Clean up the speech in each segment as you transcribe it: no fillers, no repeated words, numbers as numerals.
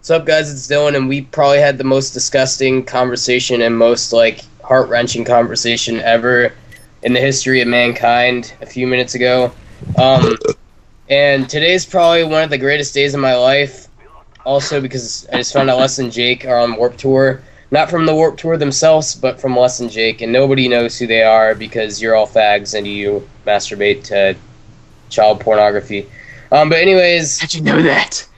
What's up, guys? It's Dylan, and we probably had the most disgusting conversation and most, heart-wrenching conversation ever in the history of mankind a few minutes ago. And today's probably one of the greatest days of my life, also because I just found out Les and Jake are on Warped Tour. Not from the Warped Tour themselves, but from Les and Jake, and nobody knows who they are because you're all fags and you masturbate to child pornography. But anyways... How'd you know that?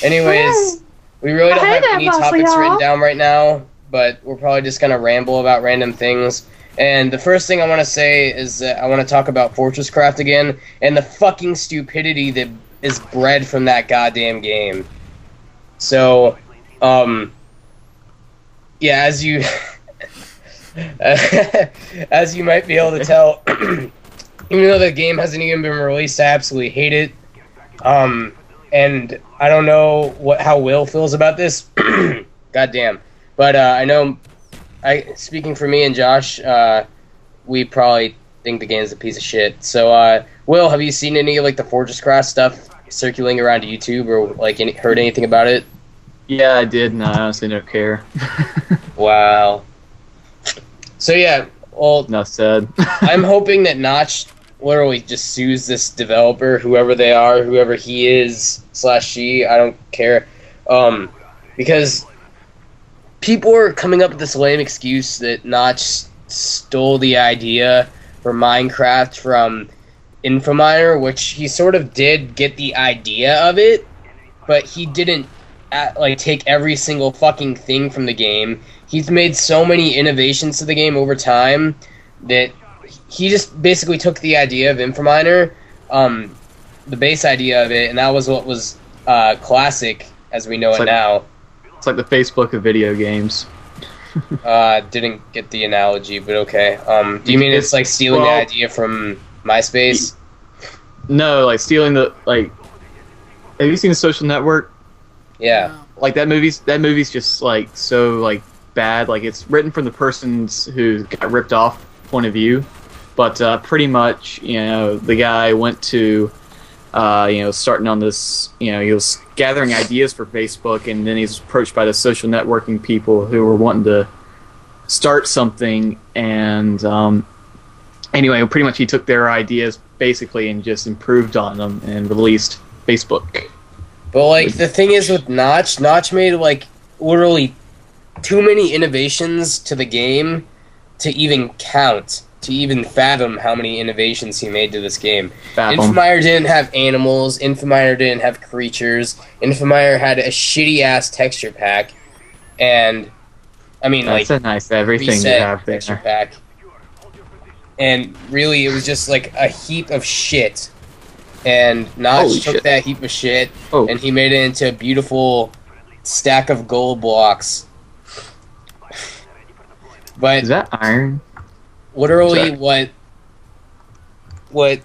Anyways, we really don't have any topics written down right now, but we're probably just going to ramble about random things. And the first thing I want to say is that I want to talk about Fortress Craft again, and the fucking stupidity that is bred from that goddamn game. So, yeah, as you as you might be able to tell, even though the game hasn't even been released, I absolutely hate it. And I don't know how Will feels about this. Goddamn. But I know, speaking for me and Josh, we probably think the game's a piece of shit. So, Will, have you seen any of the Fortress Craft stuff circulating around YouTube, or heard anything about it? Yeah, I did, and I honestly don't care. Wow. So yeah, well, Enough said. I'm hoping that Notch literally just sues this developer, whoever they are, whoever he is / she, I don't care, because people are coming up with this lame excuse that Notch stole the idea for Minecraft from Infominer, which he sort of did get the idea of it, but he didn't take every single fucking thing from the game. He's made so many innovations to the game over time that he just basically took the idea of Infominer, the base idea of it, and that was what was classic as we know it now. It's like the Facebook of video games. Didn't get the analogy, but okay. Do you mean it's like stealing the idea from MySpace? No, stealing the Have you seen The Social Network? Yeah. That movie's just so bad. It's written from the person's who got ripped off point of view, but pretty much, the guy went to, starting on this, he was gathering ideas for Facebook, and then he's approached by the social networking people who were wanting to start something, and anyway, pretty much he took their ideas basically and just improved on them and released Facebook. But the thing is with Notch made literally too many innovations to the game to even count, to even fathom how many innovations he made to this game. Infominer didn't have animals, Infominer didn't have creatures, Infominer had a shitty-ass texture pack, and, I mean, that's a nice everything you have there. Texture pack. And really, it was just, a heap of shit. And Notch took that heap of shit, and he made it into a beautiful stack of gold blocks. But is that iron? Literally, what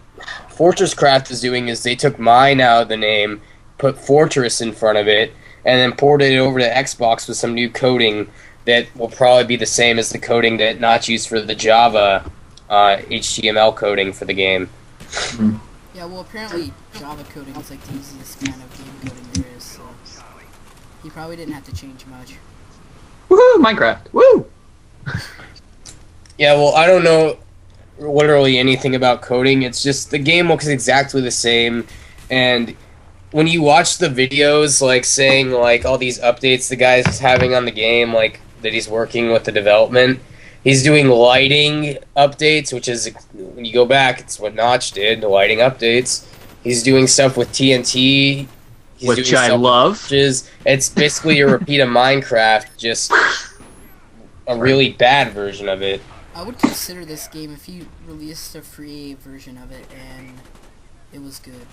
Fortress Craft is doing is they took mine out of the name, put Fortress in front of it, and then ported it over to Xbox with some new coding that will probably be the same as the coding that Notch used for the Java HTML coding for the game. Mm-hmm. Yeah, well, apparently Java coding is the easiest kind of game coding there is, so he probably didn't have to change much. Woohoo! Minecraft! Woo! Yeah, well, I don't know literally anything about coding. It's just the game looks exactly the same, and when you watch the videos, saying, all these updates the guy's having on the game, that he's working with the development, he's doing lighting updates, which is, when you go back, it's what Notch did, the lighting updates. He's doing stuff with TNT. Which I love. It's basically a repeat of Minecraft, just a really bad version of it. I would consider this game if you released a free version of it and it was good.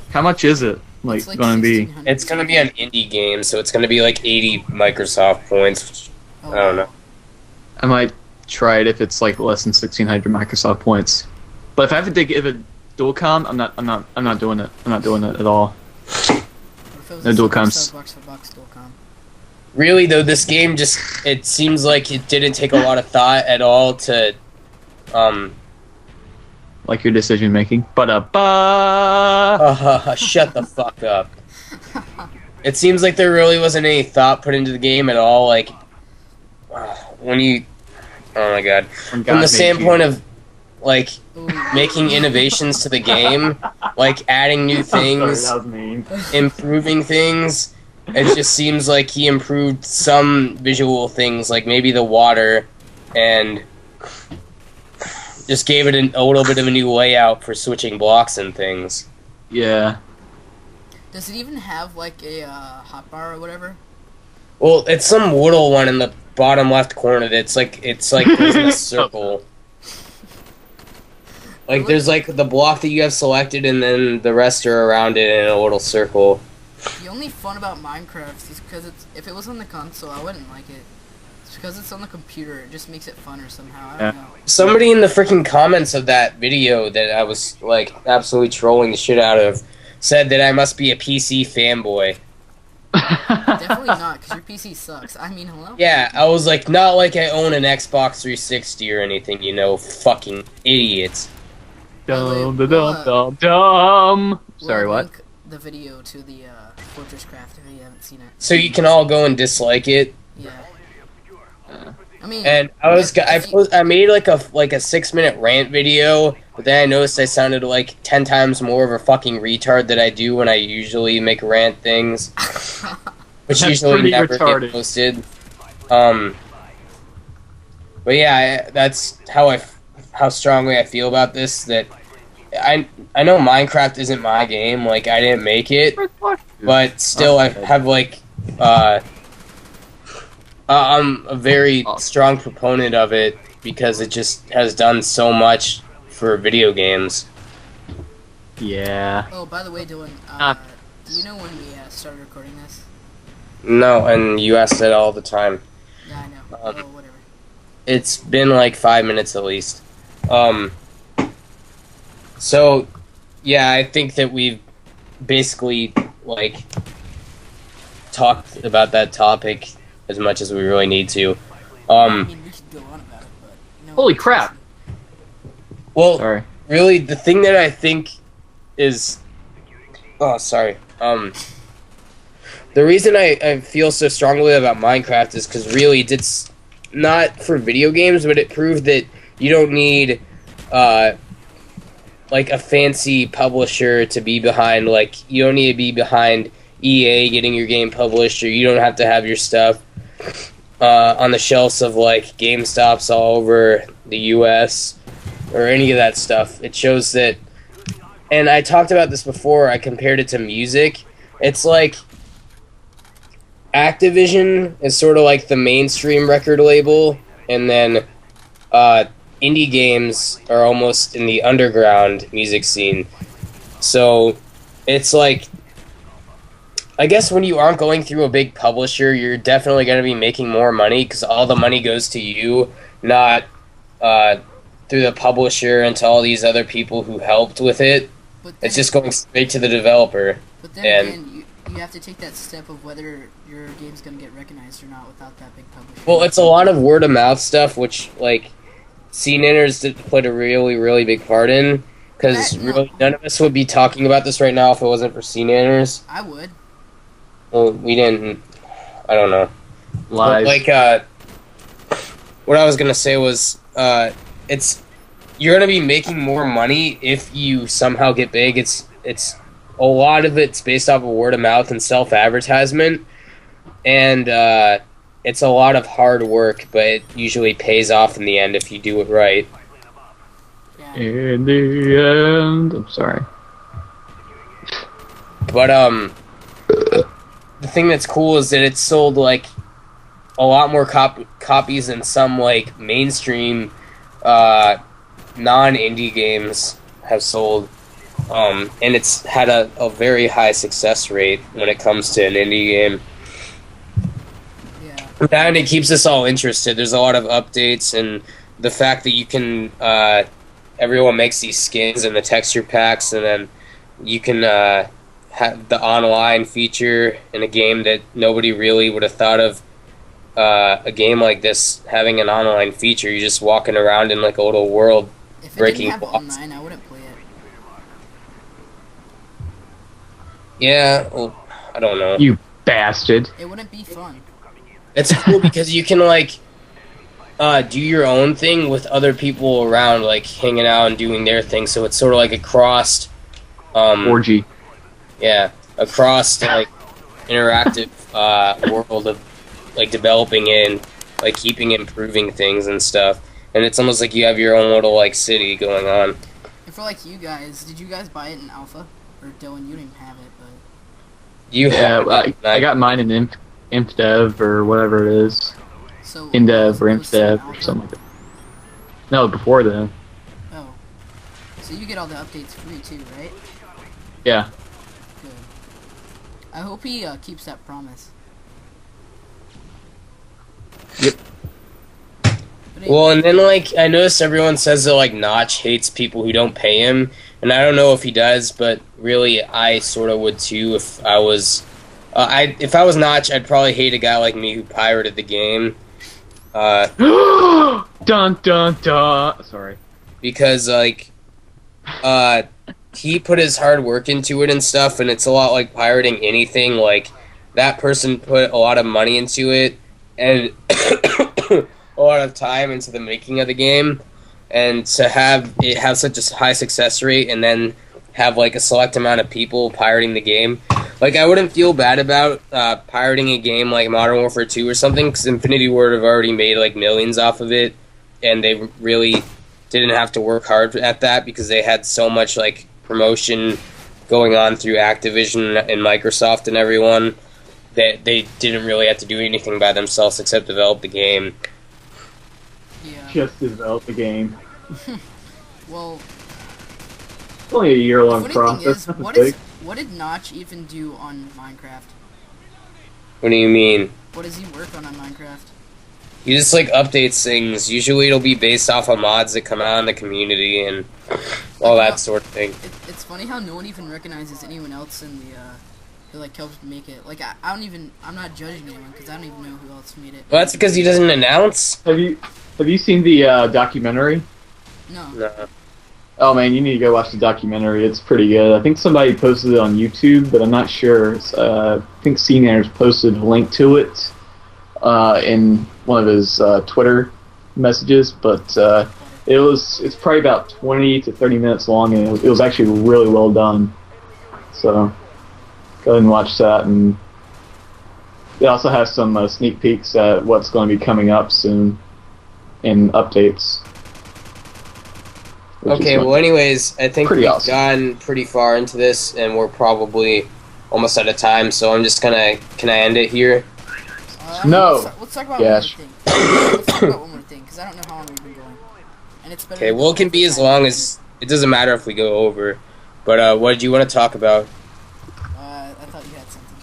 How much is it? Gonna be? It's gonna be an indie game, so it's gonna be 80 Microsoft points. I don't know. I might try it if it's less than 1,600 Microsoft points. But if I have to give it dual com, I'm not doing it. I'm not doing it at all. No dual coms. Really though, this game it seems like it didn't take a lot of thought at all to like your decision making. But Shut the fuck up. It seems like there really wasn't any thought put into the game at all. Like, when you, oh my god, when from God the made standpoint you. of like Ooh. making innovations to the game, like adding new I'm sorry, things, that was mean. improving things. It just seems like he improved some visual things, like maybe the water, and just gave it a little bit of a new layout for switching blocks and things. Yeah. Does it even have like a hotbar or whatever? Well, it's some little one in the bottom left corner that's like goes in a circle. Like there's like the block that you have selected, and then the rest are around it in a little circle. The only fun about Minecraft is because if it was on the console, I wouldn't like it. It's because it's on the computer. It just makes it funner somehow. I don't know. Somebody in the freaking comments of that video that I was like absolutely trolling the shit out of said that I must be a PC fanboy. Definitely not, because your PC sucks. I mean, hello? Yeah, I was like, not like I own an Xbox 360 or anything, you know, fucking idiots. Dum dum dum dum dum. Sorry, We'll what? link the video to the Fortress Craft if you haven't seen it. So you can all go and dislike it. Yeah. I mean, And I made like a 6-minute rant video, but then I noticed I sounded like 10 times more of a fucking retard than I do when I usually make rant things, which That's usually pretty never retarded. get posted. But yeah, that's how strongly I feel about this. That I know Minecraft isn't my game. Like I didn't make it, but still I have like I'm a very strong proponent of it because it just has done so much for video games. Yeah. oh, by the way, Dylan, do you know when we started recording this? No, and you ask that all the time. Yeah, I know. Oh, whatever. It's been like 5 minutes at least. So, yeah, I think that we've basically like talked about that topic as much as we really need to. I mean, we could go on about it, but no. Holy crap! Well, Sorry. really, the thing that I think is, oh, sorry. The reason I feel so strongly about Minecraft is because really it's not for video games, but it proved that you don't need like a fancy publisher to be behind. Like you don't need to be behind EA getting your game published, or you don't have to have your stuff on the shelves of like GameStops all over the US or any of that stuff. It shows that, and I talked about this before, I compared it to music. It's like Activision is sort of like the mainstream record label, and then indie games are almost in the underground music scene. So it's like, I guess when you aren't going through a big publisher, you're definitely going to be making more money because all the money goes to you, not through the publisher and to all these other people who helped with it. But then, It's just going straight to the developer. But then and- again, you have to take that step of whether your game's gonna get recognized or not without that big publisher. Well, it's a lot of word of mouth stuff, which like CNNers played a really, really big part in. Because No. really, none of us would be talking about this right now if it wasn't for CNNers. I would. Well, we didn't. I don't know. Live. Like, what I was gonna say was, you're gonna be making more money if you somehow get big. It's a lot of it's based off of word of mouth and self advertisement, and it's a lot of hard work, but it usually pays off in the end if you do it right. Yeah. In the end, I'm sorry. But the thing that's cool is that it's sold like a lot more copies than some like mainstream non-indie games have sold, and it's had a very high success rate when it comes to an indie game. Yeah. And it keeps us all interested. There's a lot of updates, and the fact that you can everyone makes these skins and the texture packs, and then you can have the online feature in a game that nobody really would have thought of. A game like this having an online feature, you're just walking around in like a little world If it breaking didn't have blocks. online, I wouldn't Yeah, well, I don't know. You bastard. It wouldn't be fun. It's cool because you can like do your own thing with other people around, like hanging out and doing their thing. So it's sort of like a crossed, um, Orgy. yeah, a crossed like interactive world of like developing in, like keeping improving things and stuff. And it's almost like you have your own little like city going on. And for like you guys, did you guys buy it in alpha? Or Dylan, you didn't have it, but You Yeah, have it, I got mine in Imp Dev or whatever it is. so InDev or it was still in ImpDev or alpha? something like that. No, before then. Oh, so you get all the updates free too, right? Yeah. Good. I hope he keeps that promise. Yep. But Well, and then like I noticed everyone says that like Notch hates people who don't pay him, and I don't know if he does, but really I sort of would too if I was. If I was Notch, I'd probably hate a guy like me who pirated the game. Dun dun dun. Sorry. Because like he put his hard work into it and stuff, and it's a lot like pirating anything. Like that person put a lot of money into it and a lot of time into the making of the game, and to have it have such a high success rate and then have like a select amount of people pirating the game. Like I wouldn't feel bad about pirating a game like Modern Warfare 2 or something, because Infinity Ward have already made like millions off of it, and they really didn't have to work hard at that because they had so much like promotion going on through Activision and Microsoft and everyone that they didn't really have to do anything by themselves except develop the game. yeah. Just develop the game. Well, It's only a the year-long funny process. thing is, Nothing big. what did Notch even do on Minecraft? What do you mean? What does he work on Minecraft? He just like updates things. Usually it'll be based off of mods that come out in the community and all that sort of thing. It's funny how no one even recognizes anyone else in the who like helped make it. Like I'm not judging anyone because I don't even know who else made it. Well, that's because he doesn't announce. Have you seen the documentary? No. No. Oh man, you need to go watch the documentary. It's pretty good. I think somebody posted it on YouTube, but I'm not sure. I think CNAR's posted a link to it in one of his Twitter messages. But it's probably about 20 to 30 minutes long, and it was actually really well done. So go ahead and watch that. And it also has some sneak peeks at what's going to be coming up soon in updates. Okay, well, anyways, I think pretty we've awesome. gotten pretty far into this, and we're probably almost out of time, so I'm just gonna... Can I end it here? No. Let's talk about Yes. one more thing. Let's talk about one more thing because I don't know how long we've been going, and it's better. Okay, to well, go it can over be as time. long as... It doesn't matter if we go over. But, what did you want to talk about? I thought you had something.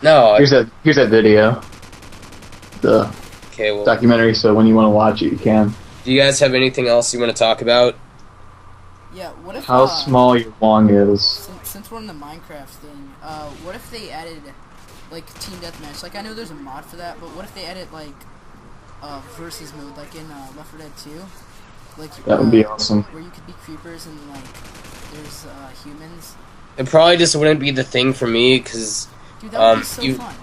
No, Here's that video, the okay, well... documentary. So when you want to watch it, you can. Do you guys have anything else you want to talk about? Yeah. What if How small your wong is. Since we're in the Minecraft thing, what if they added like team deathmatch? Like I know there's a mod for that, but what if they added like versus mode, like in Left 4 Dead 2? Like That would be awesome. Where you could be creepers and like there's humans. It probably just wouldn't be the thing for me, because... Dude, that would be so fun.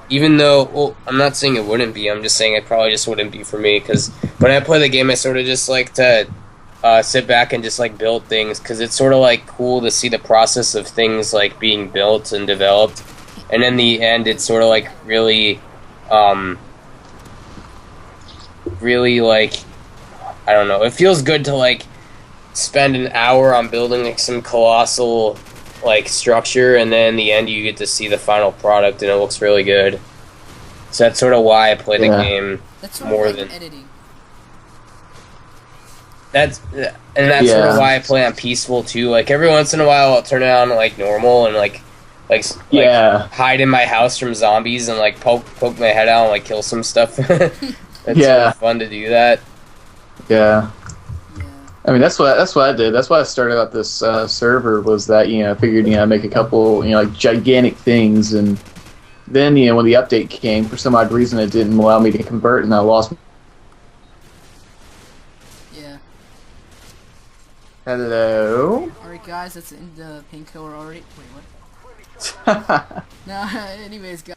Even though, well, I'm not saying it wouldn't be, I'm just saying it probably just wouldn't be for me, because when I play the game, I sort of just like to sit back and just like build things, because it's sort of like cool to see the process of things like being built and developed, and in the end, it's sort of like really like, I don't know, it feels good to like spend an hour on building like some colossal like structure, and then in the end you get to see the final product and it looks really good. So that's sort of why I play the game That's sort more of like than editing. that's sort of why I play on peaceful too. Like every once in a while I'll turn it on like normal and like hide in my house from zombies and like poke my head out and like kill some stuff. It's sort of fun to do that. Yeah. Yeah. I mean, that's what I did. That's why I started out this server, was that, I figured, make a couple, like gigantic things, and then, when the update came, for some odd reason it didn't allow me to convert, and I lost. Yeah. Hello? Alright guys, that's in the painkiller already. Wait, what? No, anyways, guys.